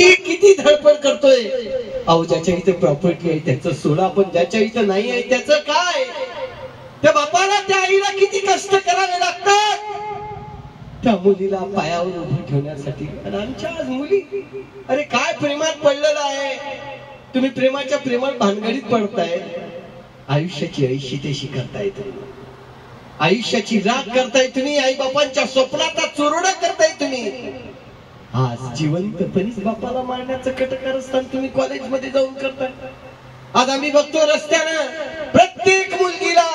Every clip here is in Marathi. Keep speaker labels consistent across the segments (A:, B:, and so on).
A: प्रेमासाठी किती धडपड करतोय. अहो ज्याच्या इथे प्रॉपर्टी आहे त्याचं सोडा, पण ज्याच्या इथे नाही आहे त्याचं काय. त्या बापाला त्या आईला किती कष्ट करावे लागतात त्या मुलीला पायावर उभं ठेवण्यासाठी. आणि आमच्या आज मुली अरे काय प्रेमात पडलेलं आहे. तुम्ही प्रेमाच्या प्रेमात भानगडीत पडताय. आयुष्याची ऐशी तेशी करताय तुम्ही, आयुष्याची राग करताय तुम्ही, आई बापांच्या स्वप्नाचा चुरडा करताय तुम्ही. आज जिवंतपणीच बापाला मारण्याचं कटकारस्थान तुम्ही कॉलेजमध्ये जाऊन करताय. आज आम्ही बघतो रस्त्यानं प्रत्येक मुलगीला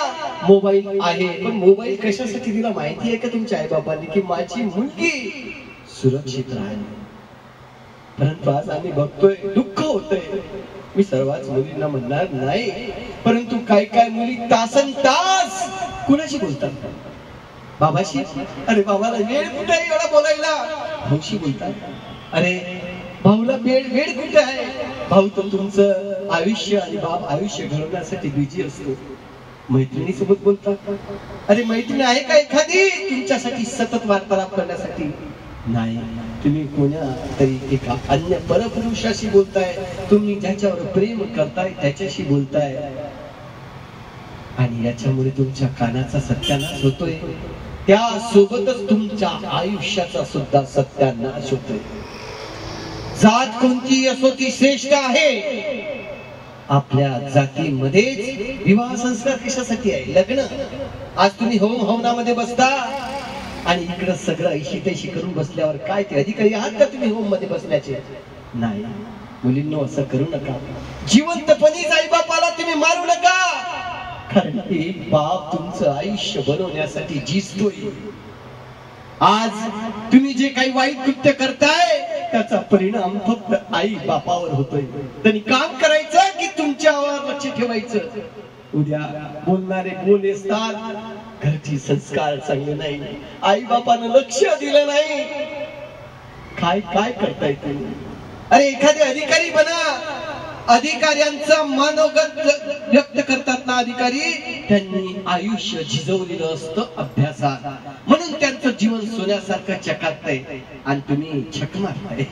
A: मोबाईल आहे, पण मोबाईल कशासाठी दिला माहिती आहे का तुमच्या आई बापांनी, की माझी मुलगी सुरक्षित राहील. परंतु आज आम्ही बघतोय दुःख होतंय. मी सर्वच मुलींना म्हणणार नाही, परंतु काय काय मुली तासन तास कुणाशी बोलतात, बाबाशी. अरे बाबाला वेळ कुठे आहे एवढा बोलायला. भाऊशी बोलतात. अरे भाऊला वेळ कुठे आहे. भाऊ तर तुमचं आयुष्य आणि बाप आयुष्य घडवण्यासाठी बिझी असतो. मैत्रिणी सोबत बोलतात. अरे मैत्रिणी आहे का एखादी तुमच्यासाठी सतत वार्तालाप करण्यासाठी. नाही, तुम्ही कोण्या तरी एका अन्य परपुरुषाशी बोलताय. तुम्ही ज्याच्यावर प्रेम करताय त्याच्याशी बोलताय. आणि याच्यामुळे तुमच्या कानाचा सत्यानाश होतोय, त्यासोबतच तुमच्या आयुष्याचा सुद्धा सत्यानाश होतोय. जात कोणती असो ती श्रेष्ठ आहे. आपल्या जातीमध्येच विवाह संस्कार कशासाठी आहे, लग्न. आज तुम्ही होम हवनामध्ये बसता आणि इकडं सगळं ऐशी तैशी करून बसल्यावर काय ते अधिकारी आहात का तुम्ही होम मध्ये बसण्याचे. नाही, मुलींनो असं करू नका. जिवंतपणीच आई बापाला तुम्ही मारू नका, कारण एक बाप तुमचं आयुष्य बनवण्यासाठी झिजतोय. आज तुम्ही जे काही वाईट कृत्य करताय त्याचा परिणाम फक्त आई बापावर होतोय. त्यांनी काम करायचं की तुमच्यावर लक्ष ठेवायचं. उद्या बोलणारे बोल असतात, घरची संस्कार चांगले नाही, आई बापानं लक्ष दिलं नाही, काय काय करताय तुम्ही. अरे एखादे अधिकारी बना. अधिकाऱ्यांचा मनोगत व्यक्त करतात ना अधिकारी, त्यांनी आयुष्य झिजवलेलं असतं अभ्यासात, म्हणून त्यांचं जीवन सोन्यासारखं चकाकतंय आणि तुम्ही छक मारताय.